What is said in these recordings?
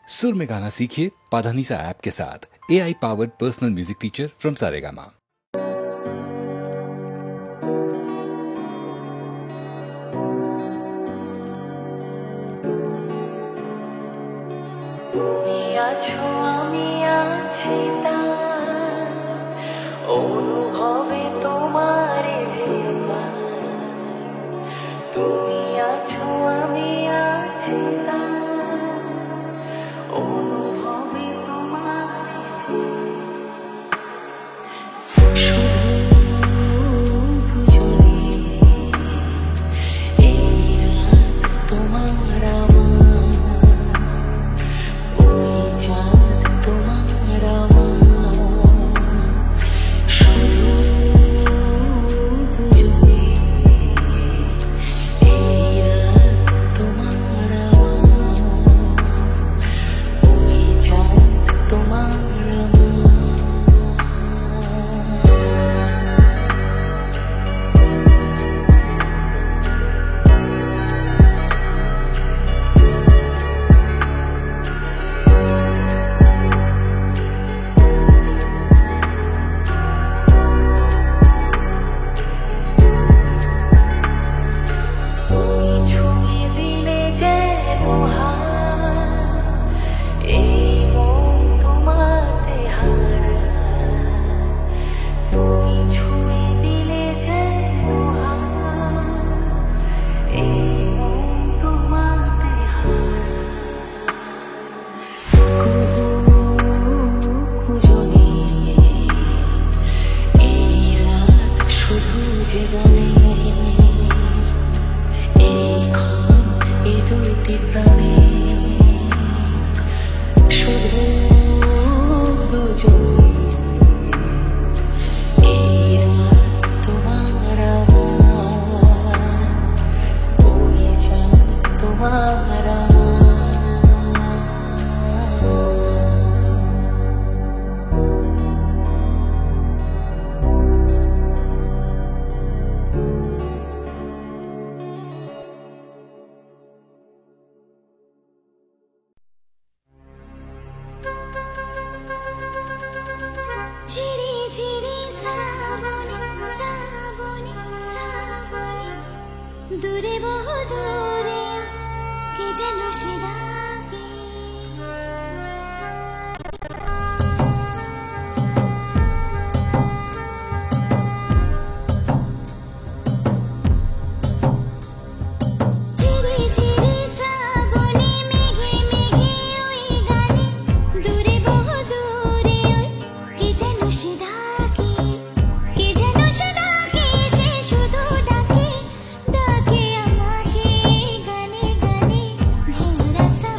सुर में गाना सीखिए पाधानीसा ऐप के साथ। AI powered personal music teacher from Saregama. তুমি আছো আমি আছি তার অনুভবে তোমার যে পাই। তুমি আছো আমি আছি তার অনুভবে তোমার যে শুধু দুজনে এই রাত তোমার আমার ওই চাঁদ তোমার আমার শুধু দুজনে এই রাত তোমার আমার ওই চাঁদ তোমার আমার। ছুঁয়ে দিলে যেন এই মন তোমাতে হারা। তুমি ছুঁয়ে দিলে যেন এই মন তোমাতে হারা। কুহু কুজনে এই রাত শুধু যে গানের এইক্ষণ এ দুটি প্রাণের শুধু দুজনে এই রাত তোমার আমার ওই চাঁদ তোমার আমার। ঝিরি ঝিরি শ্রাবণে শ্রাবণে শ্রাবণে দূরে বহু দূরে কে যেন সে ডাকে। ঝিরি ঝিরি শ্রাবণে মেঘে মেঘে ওই গানে দূরে বহু দূরে ওই কে যেন সে ডাকে। কে যেন সে ডাকে সে শুধু ডাকে ডাকে আমাকে গানে গানে ভরা শ্রাবণে।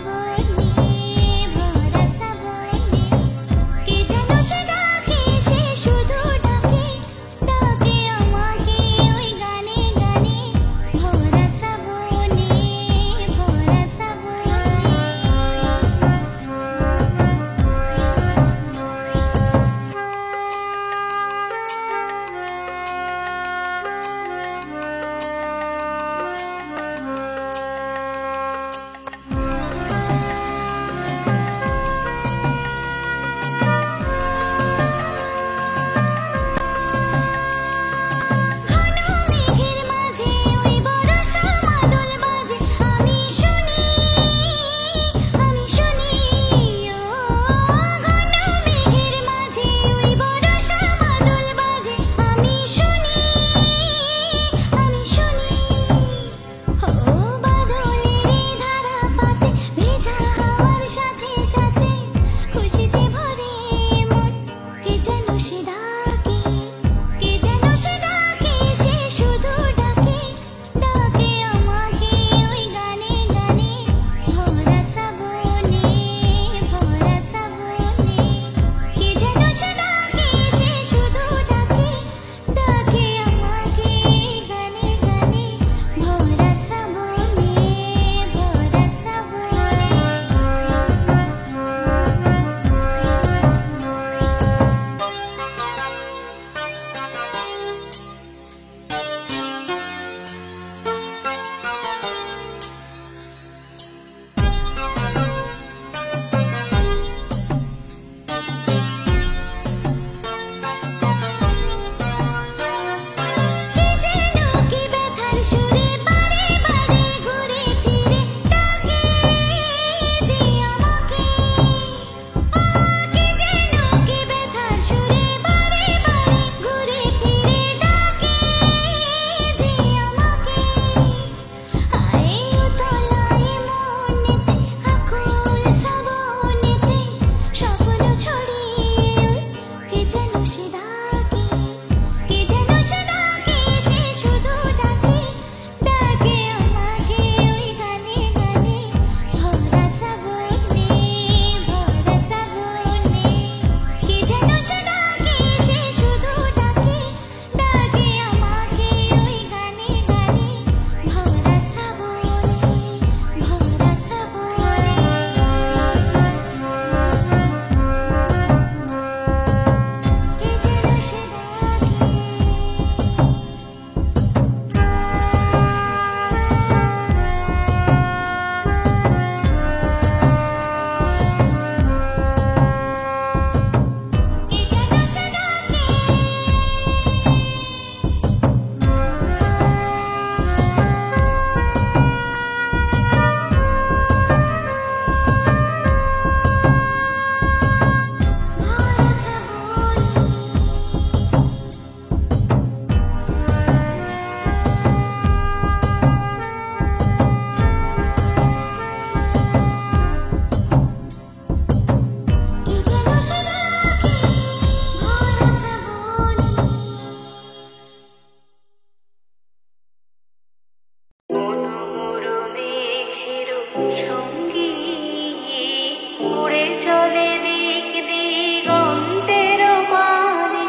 চলে দিক দিগন্তের পানে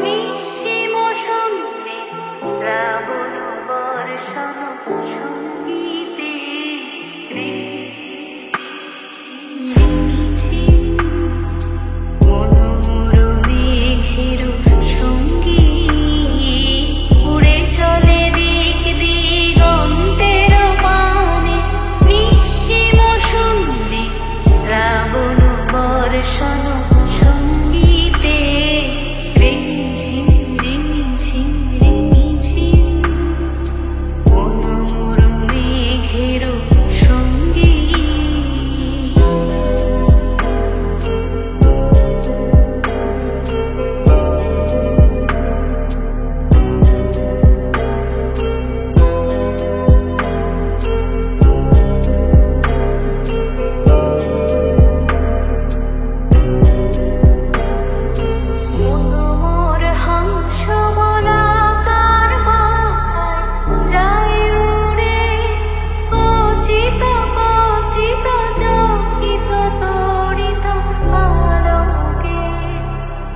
নিঃসীম শূন্যে শ্রাবণ বর্ষণ সঙ্গীতে মনোমর মেঘের সঙ্গীত উড়ে চলে দিক দিগন্তের পানে নিঃসীম শূন্যে শ্রাবণ বর্ষণ সঙ্গীতে রিমঝিম রিমঝিম রিমঝিম মনোমর মেঘের সঙ্গীত। মনোমর হংস বলাকার মাথায় যায় উড়ে কচিত কচিত চকিত তড়িত আলোকে।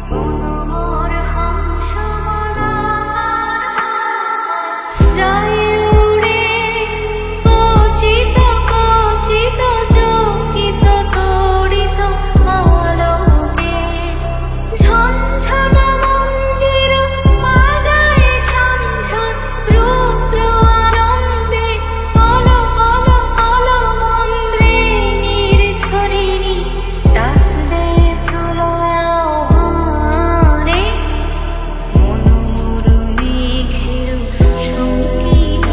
মনোমর হংস বলাকার মাথায় যায় উড়ে কচিত কচিত চকিত তড়িত আলোকে। ঝনঝন মঞ্জির বাজায় ঝনঝন রুদ্র আনন্দে কল কল কল মন্দ্রে নির্ঝরিণী ডাক দেয় প্রলয় আহ্বানে মনোমর মেঘের সঙ্গীত।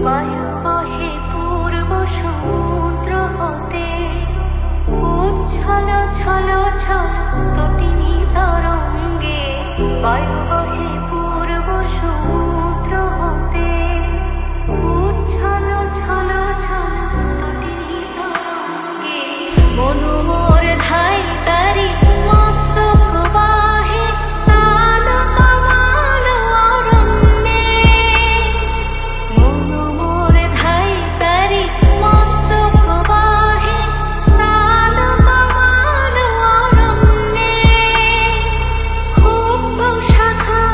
মায়া বহে পূর্ব সমুদ্র হতে উচ্ছল ছল ছল তটিনী তরঙ্গে। বায়ু বহে পূর্ব সমুদ্র হতে উচ্ছল ছল ছল তটিনী তরঙ্গে। মনোমর ধাই তারি মত্ত প্রবাহে তাল তমাল অরণ্যে। মনোমর ধাই তারি মত্ত প্রবাহে তাল তমাল অরণ্যে। ক্ষুব্ধ শাখা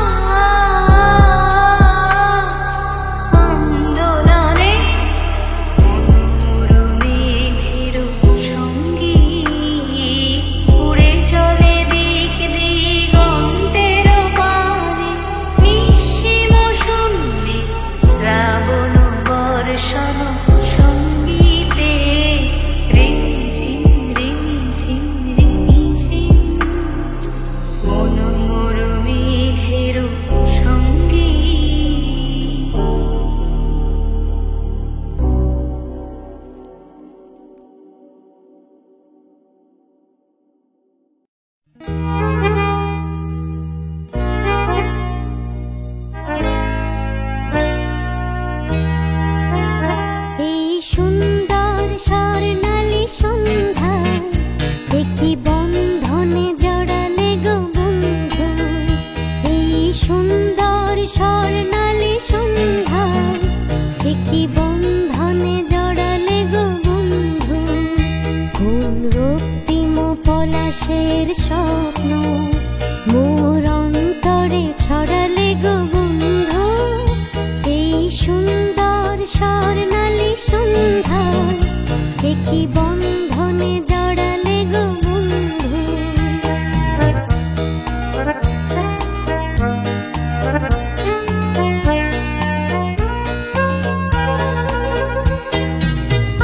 আন্দোলনে মনোমর মেঘের সঙ্গীত উড়ে চলে দিক দিগন্তের পানে নিঃসীম শূন্যে শ্রাবণ বর্ষণ সঙ্গীতে রিমঝিম রিমঝিম রিমঝিম মনোমর মেঘের সঙ্গীত। এই সুন্দর স্বর্ণালী সন্ধ্যায় একটি বন্ধনে জড়ালে গো বন্ধু। এই সুন্দর স্বর্ণালী সন্ধ্যায় একটি বন্ধনে জড়ালে গো বন্ধু। ফুল রক্তিম পলাশের স্বপ্ন মোর অন্তরে ছড়ালে গো বন্ধু। এই সুন্দর স্বর্ণালী সন্ধ্যায় একটি বন্ধনে জড়ালে গো বন্ধু।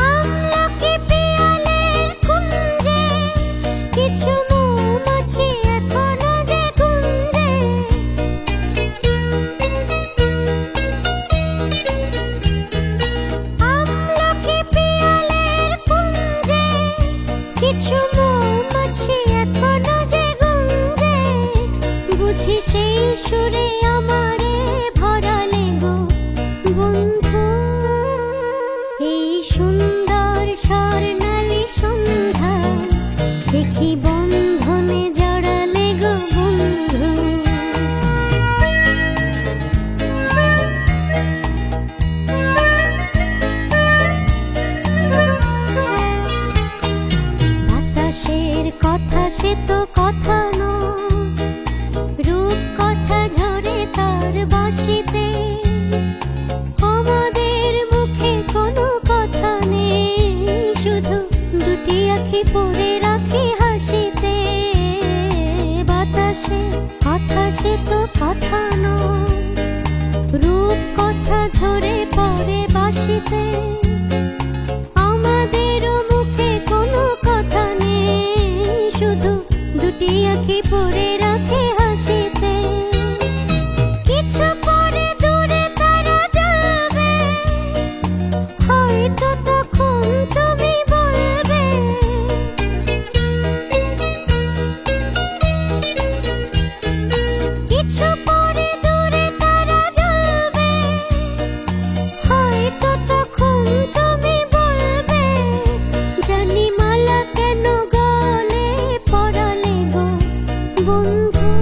আমলকি পিয়ালের কুঞ্জে কিছু মৌমাছি এখনো যে গুঞ্জে। আমলকি পিয়ালের কুঞ্জে কিছু মৌমাছি এখনো যে গুঞ্জে। বুঝি সেই সুরে আমারে ভরালে গো বন্ধু। এই সুন্দর স্বর আঁকি পড়ে রাখি হাসিতে, বাতাসে কথা সে তো কথা নয়, রূপ কথা ঝরে পড়ে বাঁশিতে। আমাদেরও মুখে কোনো কথা নেই, শুধু দুটি আঁকি পড়ে রাখি হাসিতে। কিছু পরে দূরে তারা জ্বলবে, হয়তো তখন তুমি বলবে কিছু পরে দূরে তারা জ্বলবে, হয়তো তখন তুমি বলবে জানি মালা কেন গলে পরালে গো বন্ধু।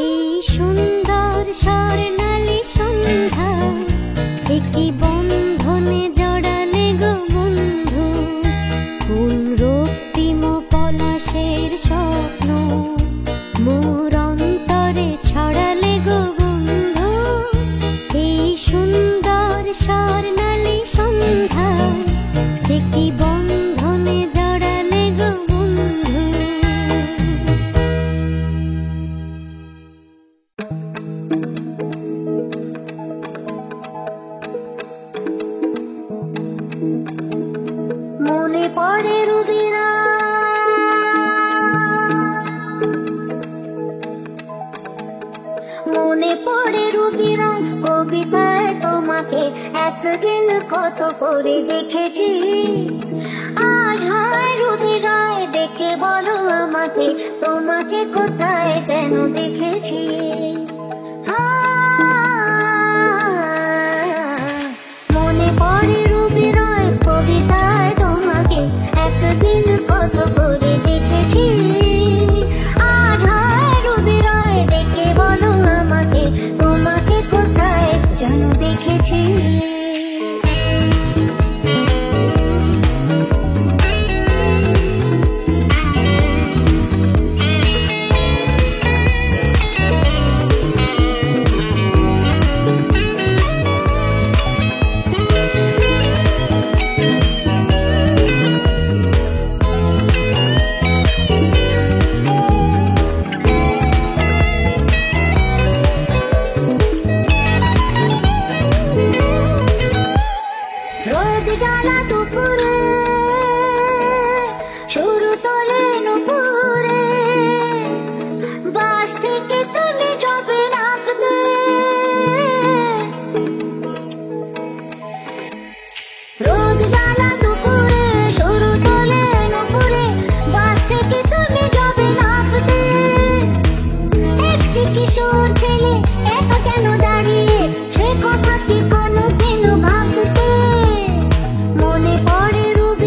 এই সুন্দর স্বর্ণালী সন্ধ্যা একই বন্ধনে জড়ালে গো বন্ধু, কোন রক্তিম পলাশের স্বপ্ন মোর অন্তরে ছড়ালে গো বন্ধু। এই সুন্দর স্বর্ণালী সন্ধ্যা একই বন্ধনে জড়ালে গো বন্ধু। মনে পড়ে রুবিরা, মনে পড়ে রুবিরা কবিতায় তোমাকে একদিন কত করে দেখেছি। আজ হয় রুবিরায় ডেকে বলো আমাকে, তোমাকে কোথায় যেন দেখেছি। মনে পড়ে রুবিরায় কবিতায় তোমাকে একদিন কত করে দেখেছি। আজ হয় রুবিরায় ডেকে বলো আমাকে, তোমাকে কোথায় যেন দেখেছি। রোদ জ্বালা দুপুরে শুরু তোলে নুপুরে, বাস থেকে তুমি যাবে রাখতে। রোদ জ্বালা দুপুরে শুরু তোলে নুপুরে, বাস থেকে তুমি যাবে রাখতে। একটি কিশোর ছেলে একা কেন দাঁড়িয়ে, সে কথা কি কোনো দিন ভাবতে। মনে পড়ে রুবি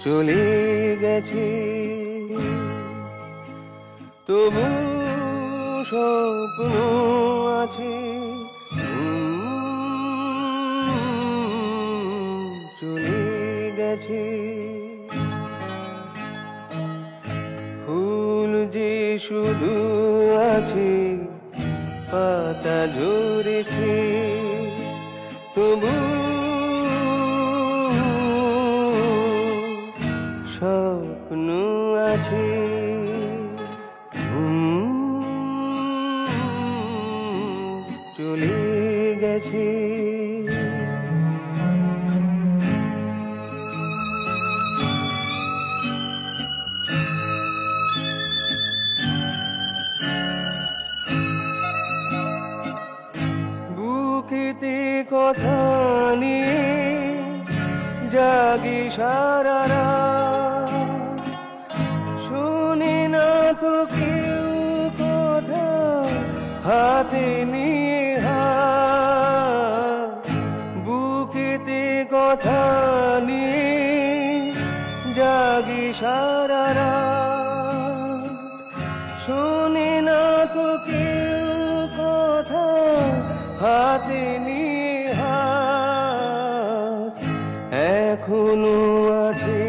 চলে গেছে, তবু স্বপ্ন আছে। চলে গেছে, ফুল যে শুধু আছে, পাতা ঝরেছে, তবু স্বপ্ন আছে। চলে গেছে, বুকেতে কথা নিয়ে জাগি সারা রাত, শুনি না তো কেউ কথা, হাতে নিয়ে হাত। বুকেতে কথা নিয়ে জাগি সারা রাত, শুনি না তো কেউ কথা, হাতে নিয়ে হাত। এখনো আছে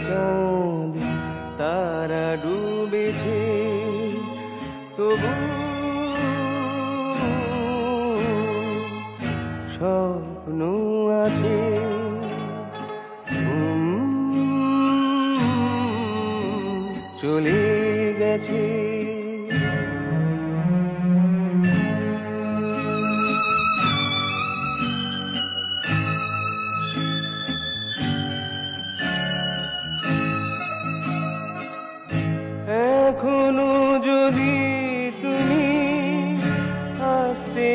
চাঁদ, তারা ডুবেছে, তবু স্বপ্ন আছে। চলে গেছে, এখনো যদি তুমি আসতে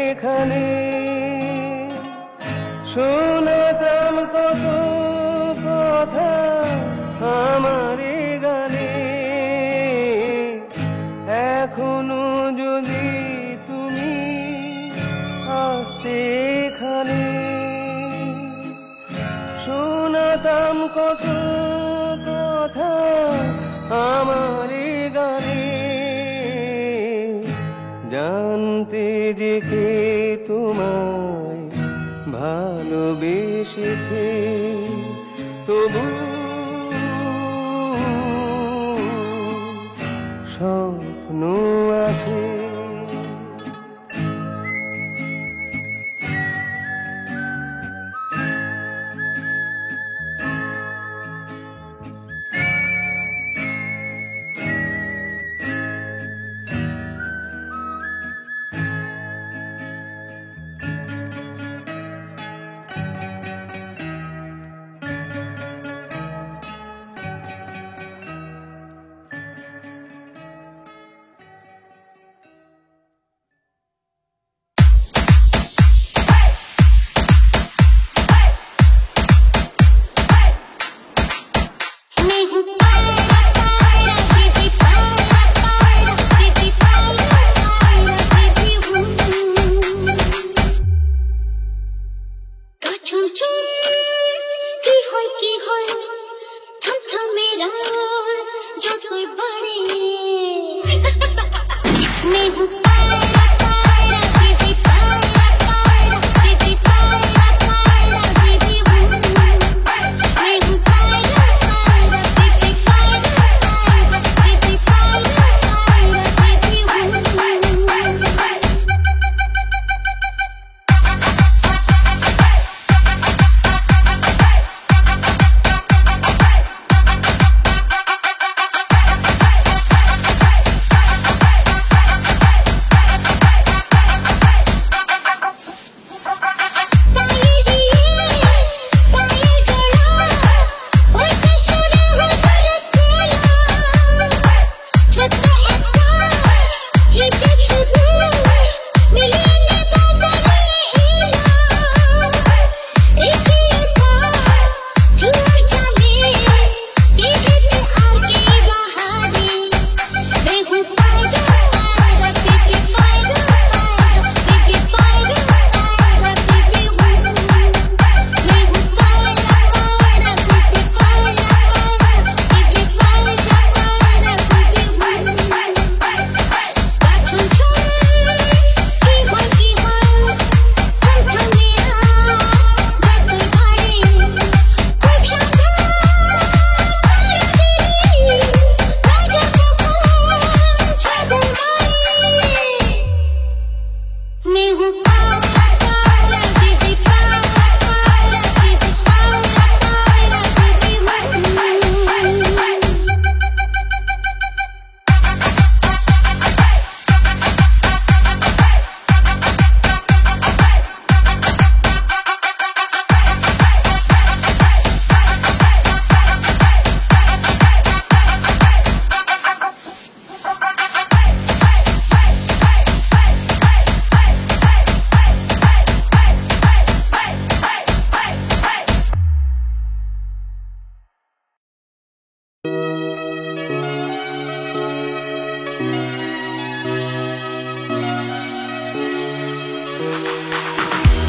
এখানে, শোনাতাম কত কথা আমার গানে। এখনো যদি তুমি আসতে এখানে, শোনাতাম কত কথা আমার গানে। জানতে যে কে তোমায় ভালোবেসেছে, তবু স্বপ্ন আছে।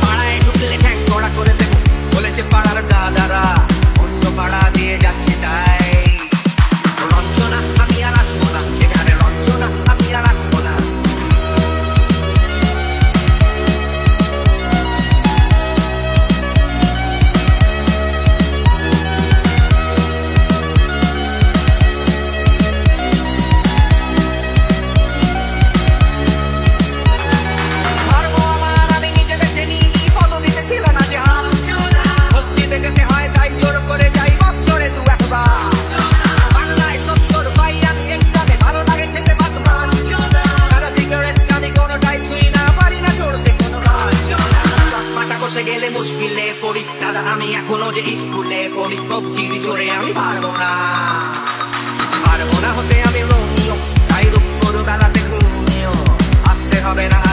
পাড়ায় ঢুকলে ঠ্যাং কড়া করে দেবো বলেছে পাড়ার দাদারা, অন্য পাড়া দিয়ে যাচ্ছে তাই রঞ্জনা আমি আর আসবো না, এখানে রঞ্জনা আমি আর আসবো না। গেলে মুশকিলে পড়ি দাদা, আমি এখনো যে স্কুলে পড়ি, কবজির জোরে আমি পারবো না হতে আমি রোমিও, তাই রূপ করো বেলাতে ঘুমিও, আসতে হবে না